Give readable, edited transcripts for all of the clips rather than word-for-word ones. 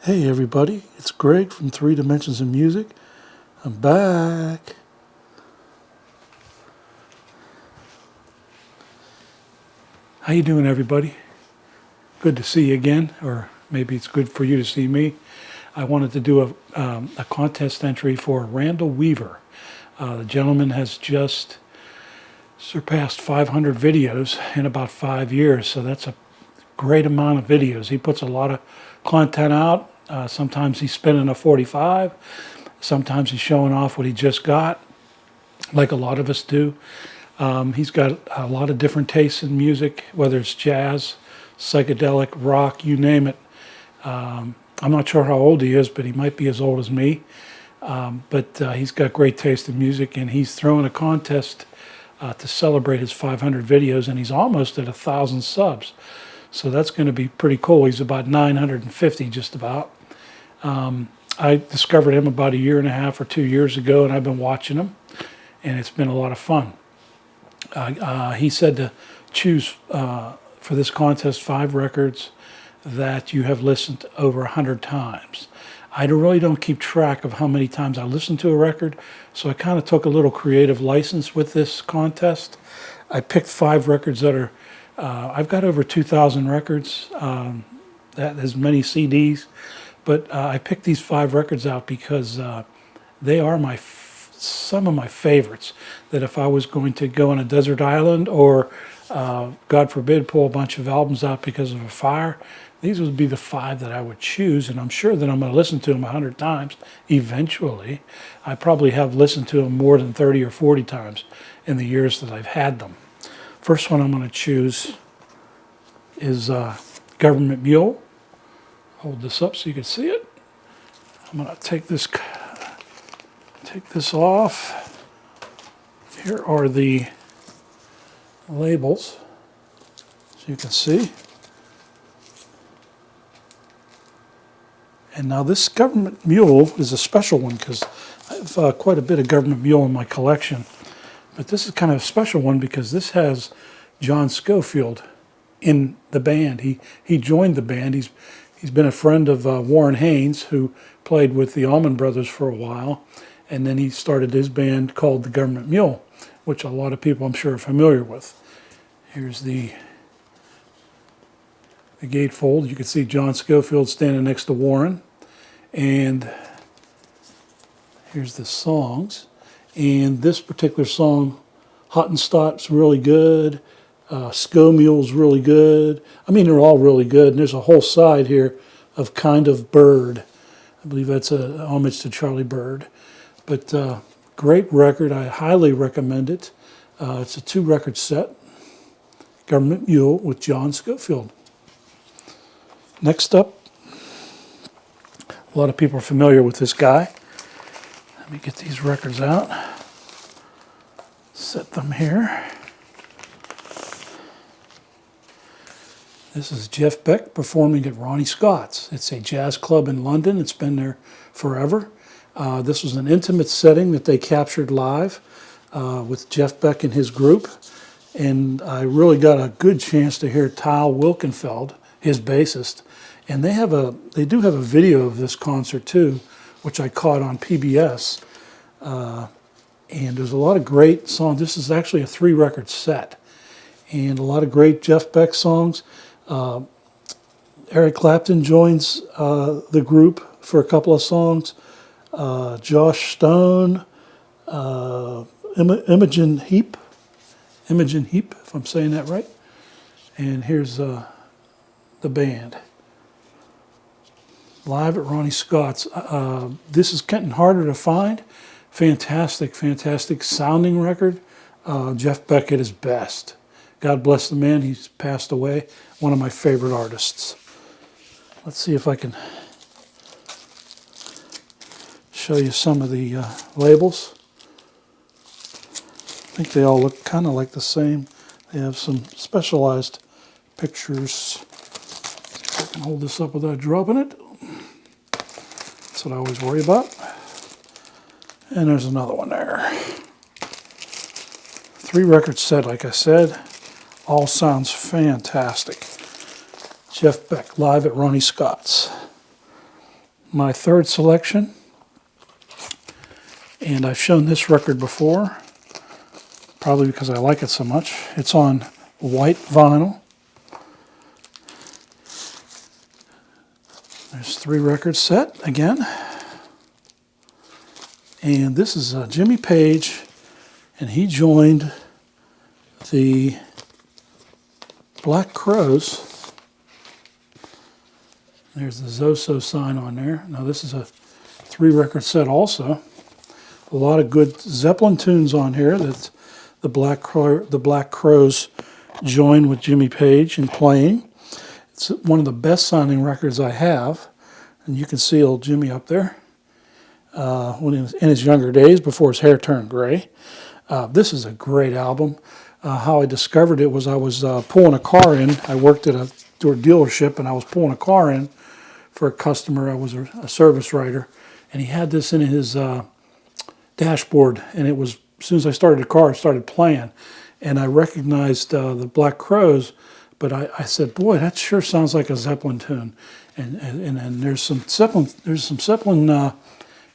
Hey everybody, it's Greg from 3 Dimensions of Music. I'm back. How you doing everybody? Good to see you again, or maybe it's good for you to see me. I wanted to do a contest entry for Randall Weaver. The gentleman has just surpassed 500 videos in about 5 years, so that's a great amount of videos. He puts a lot of content out. Sometimes he's spinning a 45. Sometimes he's showing off what he just got, like a lot of us do. He's got a lot of different tastes in music, whether it's jazz, psychedelic, rock, you name it. I'm not sure how old he is, but he might be as old as me. But he's got great taste in music, and he's throwing a contest to celebrate his 500 videos, and he's almost at 1,000 subs. So that's going to be pretty cool. He's about 950 just about. I discovered him about 1.5 or 2 years ago, and I've been watching him, and it's been a lot of fun. He said to choose for this contest 5 records that you have listened over 100 times. I really don't keep track of how many times I listen to a record, so I kind of took a little creative license with this contest. I picked 5 records that are, I've got over 2,000 records, that as many CDs, but I picked these 5 records out because they are some of my favorites, that if I was going to go on a desert island or, God forbid, pull a bunch of albums out because of a fire, these would be the 5 that I would choose, and I'm sure that I'm going to listen to them 100 times eventually. I probably have listened to them more than 30 or 40 times in the years that I've had them. First one I'm going to choose is Government Mule. Hold this up so you can see it. I'm going to take this off. Here are the labels, so you can see. And now this Government Mule is a special one because I have quite a bit of Government Mule in my collection. But this is kind of a special one because this has John Scofield in the band. He joined the band. He's been a friend of Warren Haynes, who played with the Allman Brothers for a while. And then he started his band called the Government Mule, which a lot of people I'm sure are familiar with. Here's the gatefold. You can see John Scofield standing next to Warren. And here's the songs. And this particular song, Hottenstot's really good. Scomule's really good. I mean, they're all really good. And there's a whole side here of Kind of Bird. I believe that's a homage to Charlie Bird. But great record. I highly recommend it. It's a 2-record set. Government Mule with John Scofield. Next up, a lot of people are familiar with this guy. Let me get these records out. Set them here. This is Jeff Beck performing at Ronnie Scott's. It's a jazz club in London. It's been there forever. This was an intimate setting that they captured live with Jeff Beck and his group. And I really got a good chance to hear Tal Wilkenfeld, his bassist. And they do have a video of this concert too, which I caught on PBS. And there's a lot of great songs. This is actually a 3-record set. And a lot of great Jeff Beck songs. Eric Clapton joins the group for a couple of songs. Josh Stone, Imogen Heap, if I'm saying that right. And here's the band. Live at Ronnie Scott's. This is getting harder to find. Fantastic sounding record. Jeff Beck at his best. God bless the man. He's passed away. One of my favorite artists. Let's see if I can show you some of the labels. I think they all look kind of like the same. They have some specialized pictures. See if I can hold this up without dropping it. That's what I always worry about. And there's another one there. 3-record set, like I said. All sounds fantastic. Jeff Beck, live at Ronnie Scott's. my third selection, and I've shown this record before, probably because I like it so much. It's on white vinyl. There's 3 record set again. And this is Jimmy Page, and he joined the Black Crowes. There's the Zoso sign on there. Now this is a 3 record set also. A lot of good Zeppelin tunes on here that the Black Crowes joined with Jimmy Page in playing. It's one of the best sounding records I have, and you can see old Jimmy up there when he was in his younger days before his hair turned gray. This is a great album. How I discovered it was I was pulling a car in. I worked at a dealership, and I was pulling a car in for a customer. I was a service writer, and he had this in his dashboard, and it was, as soon as I started the car, it started playing, and I recognized the Black Crowes, but I said, boy, that sure sounds like a Zeppelin tune, and there's some Zeppelin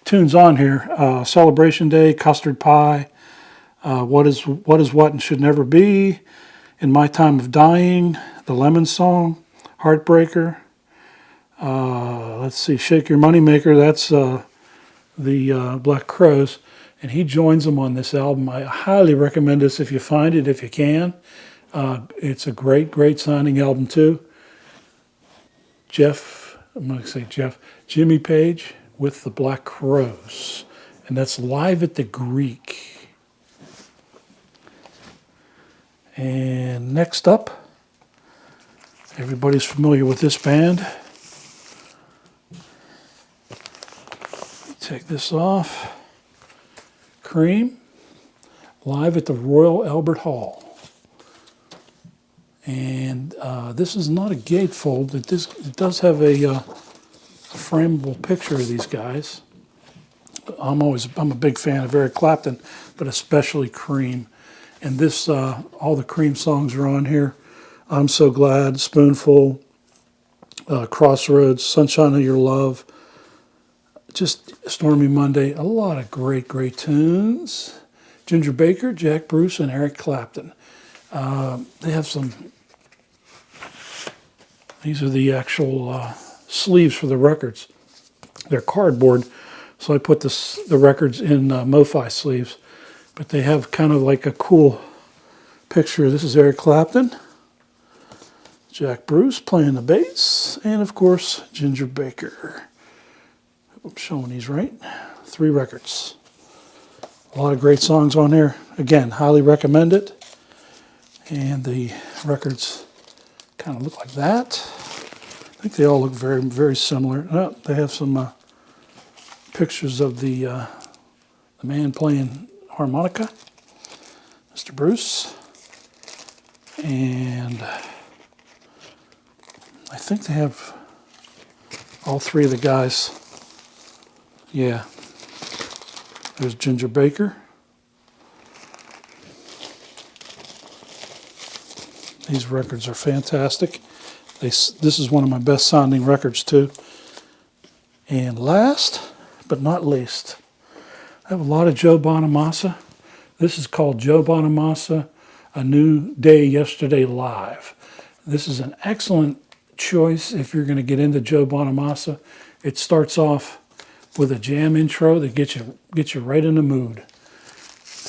tunes on here. Celebration Day, Custard Pie, What is What and Should Never Be, In My Time of Dying, The Lemon Song, Heartbreaker. Let's see, Shake Your Moneymaker. That's the Black Crowes, and he joins them on this album. I highly recommend this if you find it, if you can. It's a great sounding album too. Jimmy Page with the Black Crowes, and that's Live at the Greek. And next up, everybody's familiar with this band. Take this off. Cream, live at the Royal Albert Hall. And this is not a gatefold. It does have a frameable picture of these guys. I'm a big fan of Eric Clapton, but especially Cream. And this, all the Cream songs are on here. I'm So Glad, Spoonful, Crossroads, Sunshine of Your Love, just Stormy Monday. A lot of great tunes. Ginger Baker, Jack Bruce, and Eric Clapton. They have some, these are the actual sleeves for the records. They're cardboard, so I put the records in MoFi sleeves. But they have kind of like a cool picture. This is Eric Clapton, Jack Bruce playing the bass, and of course, Ginger Baker. I'm showing these right. 3 records. A lot of great songs on here. Again, highly recommend it. And the records kind of look like that. I think they all look very similar. Oh, they have some pictures of the man playing harmonica, Mr. Bruce. And I think they have all 3 of the guys. Yeah. There's Ginger Baker. These records are fantastic. This is one of my best sounding records too. And last but not least, I have a lot of Joe Bonamassa. This is called Joe Bonamassa, A New Day Yesterday Live. This is an excellent choice if you're going to get into Joe Bonamassa. It starts off with a jam intro that gets you right in the mood.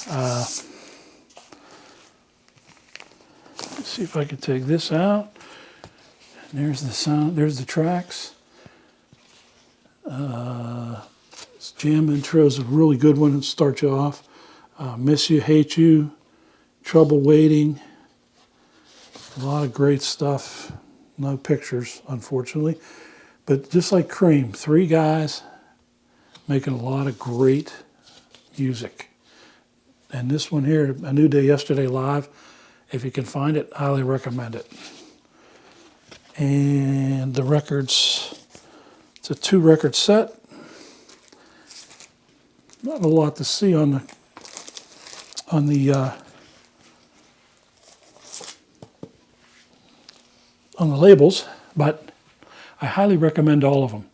Let's see if I can take this out. And there's the sound. There's the tracks. This jam intro is a really good one to start you off. Miss You, Hate You, Trouble Waiting. A lot of great stuff. No pictures, unfortunately. But just like Cream, 3 guys making a lot of great music. And this one here, A New Day Yesterday Live, if you can find it, highly recommend it. And the records, it's a 2 record set. Not a lot to see on the labels, but I highly recommend all of them.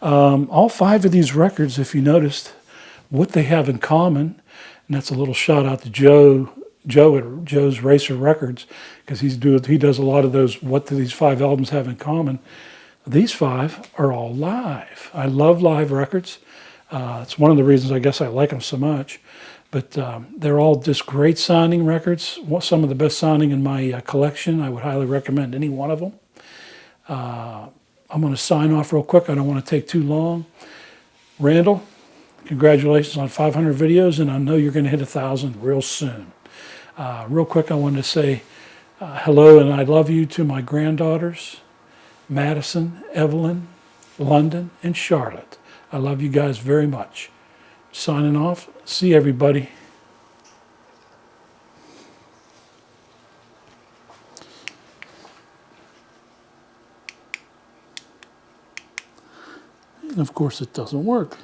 All 5 of these records, if you noticed, what they have in common, and that's a little shout out to Joe at Joe's Racer Records, because he does a lot of those. What do these 5 albums have in common? These 5 are all live. I love live records. It's one of the reasons I guess I like them so much. But they're all just great sounding records. Some of the best sounding in my collection. I would highly recommend any one of them. I'm going to sign off real quick. I don't want to take too long. Randall, congratulations on 500 videos, and I know you're going to hit 1,000 real soon. Real quick, I wanted to say hello and I love you to my granddaughters, Madison, Evelyn, London, and Charlotte. I love you guys very much. Signing off. See everybody. And of course, it doesn't work.